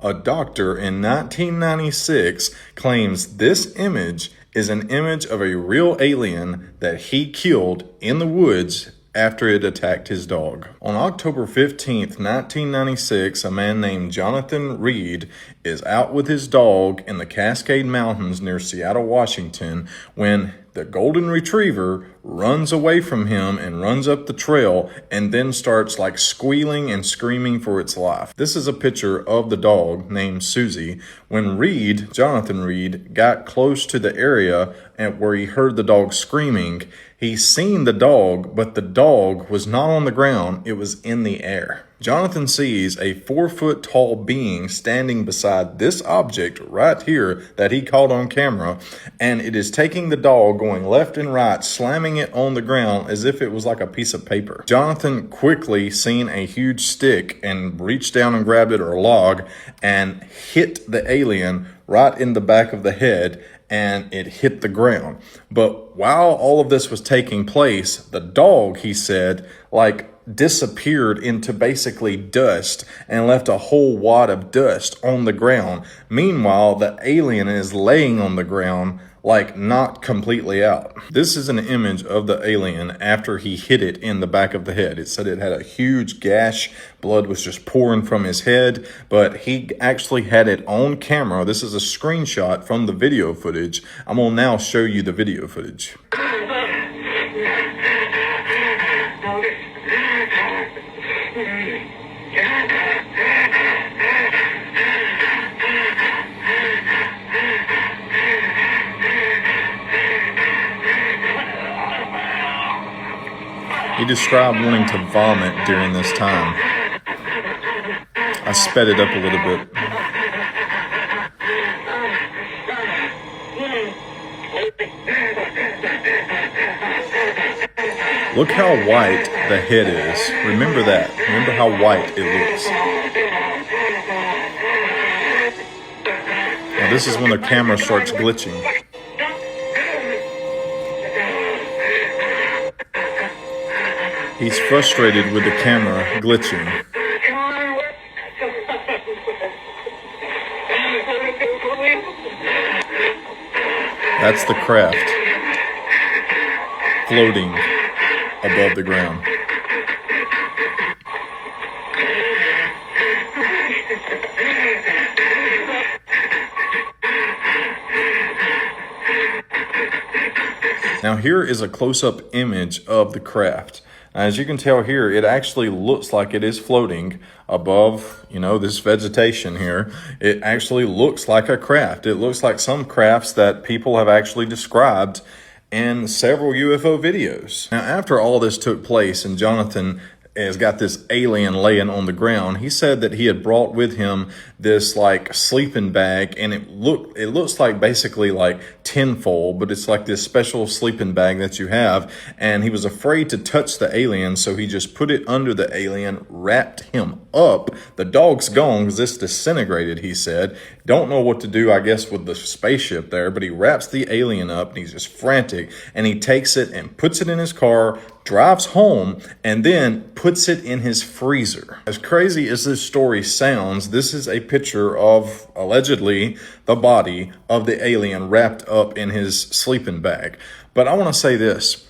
A doctor in 1996 claims this image is an image of a real alien that he killed in the woods after it attacked his dog. On October 15th, 1996, a man named Jonathan Reed is out with his dog in the Cascade Mountains near Seattle, Washington, when the golden retriever runs away from him and runs up the trail and then starts like squealing and screaming for its life. This is a picture of the dog named Susie. When Jonathan Reed, got close to the area where he heard the dog screaming, he seen the dog, but the dog was not on the ground, it was in the air. Jonathan sees a 4-foot tall being standing beside this object right here that he caught on camera, and it is taking the dog, going left and right, slamming it on the ground as if it was like a piece of paper. Jonathan quickly seen a huge stick and reached down and grabbed it, or a log, and hit the alien right in the back of the head, and it hit the ground. But while all of this was taking place, the dog, he said, disappeared into basically dust and left a whole wad of dust on the ground. Meanwhile, the alien is laying on the ground, not completely out. This is an image of the alien after he hit it in the back of the head. It said it had a huge gash. Blood was just pouring from his head, but he actually had it on camera. This is a screenshot from the video footage. I'm gonna now show you the video footage. He described wanting to vomit during this time. I sped it up a little bit. Look how white the head is. Remember that. Remember how white it looks. Now this is when the camera starts glitching. He's frustrated with the camera glitching. That's the craft floating above the ground. Now here is a close-up image of the craft. As you can tell here, it actually looks like it is floating above, this vegetation here. It actually looks like a craft. It looks like some crafts that people have actually described in several UFO videos. Now, after all this took place and Jonathan has got this alien laying on the ground, he said that he had brought with him this sleeping bag, and it looks like basically tinfoil, but it's like this special sleeping bag that you have, and he was afraid to touch the alien, so he just put it under the alien, wrapped him up. The dog's gone because it's disintegrated, he said. Don't know what to do, I guess, with the spaceship there, but he wraps the alien up and he's just frantic, and he takes it and puts it in his car, drives home, and then puts it in his freezer. As crazy as this story sounds, this is a picture of, allegedly, the body of the alien wrapped up in his sleeping bag. But I want to say this.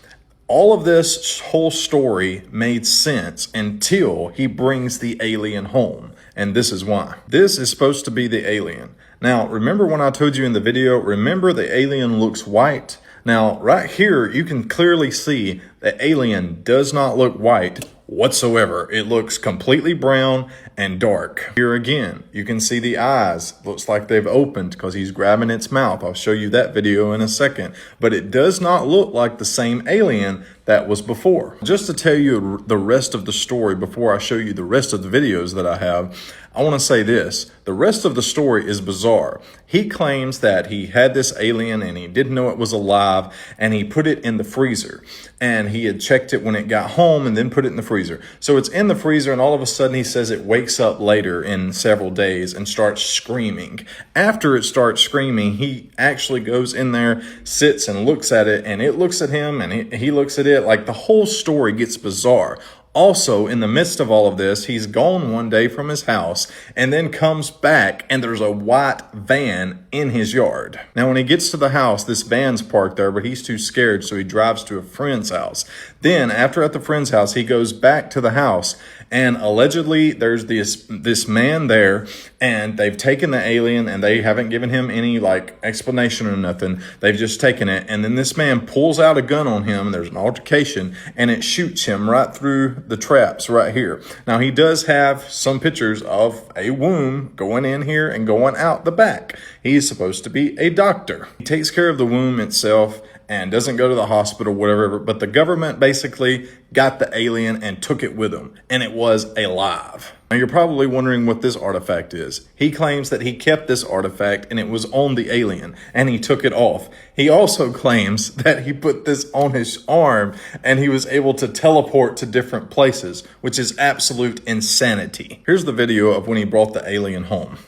All of this whole story made sense until he brings the alien home. And this is why. This is supposed to be the alien. Now, remember when I told you in the video, remember the alien looks white? Now, right here, you can clearly see the alien does not look white whatsoever. It looks completely brown and dark. Here again, you can see the eyes. Looks like they've opened because he's grabbing its mouth. I'll show you that video in a second. But it does not look like the same alien that was before. Just to tell you the rest of the story before I show you the rest of the videos that I have, I want to say this. The rest of the story is bizarre. He claims that he had this alien and he didn't know it was alive, and he put it in the freezer. And he had checked it when it got home and then put it in the freezer. So it's in the freezer, and all of a sudden he says it wakes up later in several days and starts screaming. After it starts screaming, he actually goes in there, sits and looks at it, and it looks at him and he looks at it. Like, the whole story gets bizarre. Also, in the midst of all of this, he's gone one day from his house and then comes back and there's a white van in his yard. Now, when he gets to the house, this van's parked there, but he's too scared, so he drives to a friend's house. Then, after at the friend's house, he goes back to the house, and allegedly there's this man there, and they've taken the alien and they haven't given him any like explanation or nothing. They've just taken it, and then this man pulls out a gun on him, and there's an altercation, and it shoots him right through the traps right here. Now, he does have some pictures of a womb going in here and going out the back. He's supposed to be a doctor. He takes care of the womb itself and doesn't go to the hospital, whatever, but the government basically got the alien and took it with them, and it was alive. Now, you're probably wondering what this artifact is. He claims that he kept this artifact and it was on the alien and he took it off. He also claims that he put this on his arm and he was able to teleport to different places, which is absolute insanity. Here's the video of when he brought the alien home.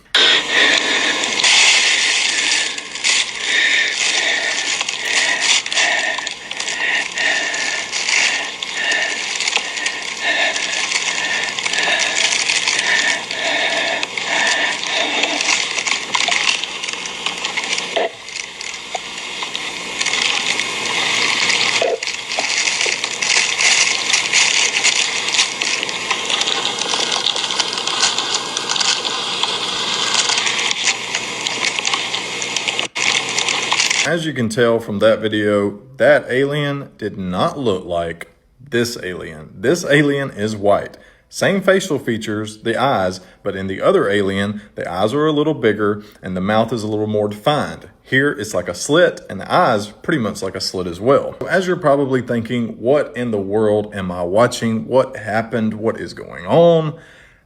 As you can tell from that video, that alien did not look like this alien. This alien is white. Same facial features, the eyes, but in the other alien, the eyes are a little bigger and the mouth is a little more defined. Here, it's like a slit and the eyes pretty much like a slit as well. As you're probably thinking, what in the world am I watching? What happened? What is going on?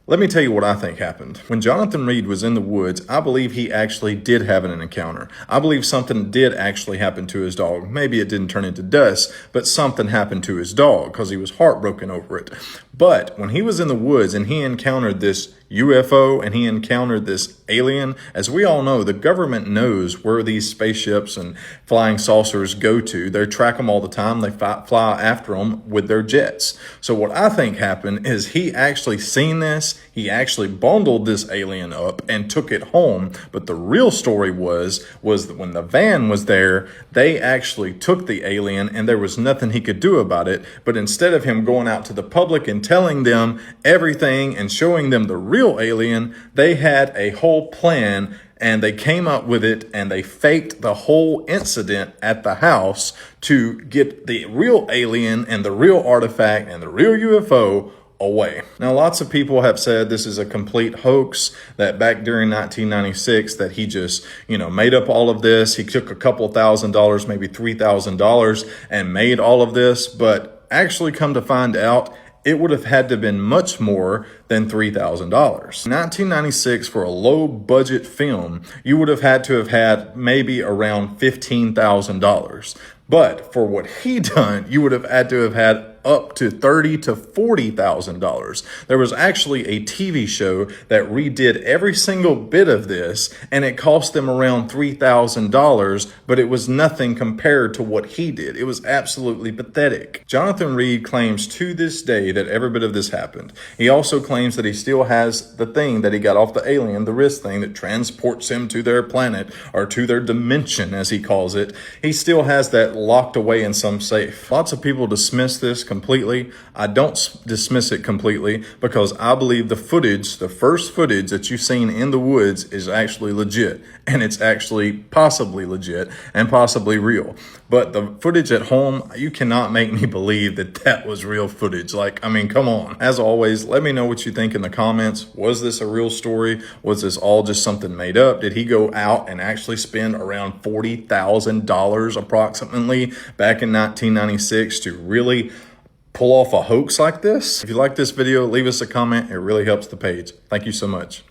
Let me tell you what I think happened. When Jonathan Reed was in the woods, I believe he actually did have an encounter. I believe something did actually happen to his dog. Maybe it didn't turn into dust, but something happened to his dog because he was heartbroken over it. But when he was in the woods and he encountered this UFO and he encountered this alien, as we all know, the government knows where these spaceships and flying saucers go to. They track them all the time. They fly after them with their jets. So what I think happened is he actually seen this. He actually bundled this alien up and took it home. But the real story was that when the van was there, they actually took the alien and there was nothing he could do about it. But instead of him going out to the public and telling them everything and showing them the real alien, they had a whole plan and they came up with it and they faked the whole incident at the house to get the real alien and the real artifact and the real UFO away. Now, lots of people have said this is a complete hoax, that back during 1996 that he just, made up all of this. He took a couple $1,000s, maybe $3,000 and made all of this, but actually come to find out, it would have had to have been much more than $3,000. In 1996, for a low budget film, you would have had to have had maybe around $15,000. But for what he done, you would have had to have had up to $30,000 to $40,000. There was actually a TV show that redid every single bit of this, and it cost them around $3,000, but it was nothing compared to what he did. It was absolutely pathetic. Jonathan Reed claims to this day that every bit of this happened. He also claims that he still has the thing that he got off the alien, the wrist thing that transports him to their planet or to their dimension, as he calls it. He still has that locked away in some safe. Lots of people dismiss this completely. I don't dismiss it completely because I believe the footage, the first footage that you've seen in the woods is actually legit, and it's actually possibly legit and possibly real. But the footage at home, you cannot make me believe that that was real footage. Come on. As always, let me know what you think in the comments. Was this a real story? Was this all just something made up? Did he go out and actually spend around $40,000 approximately back in 1996 to really pull off a hoax like this? If you like this video, leave us a comment. It really helps the page. Thank you so much.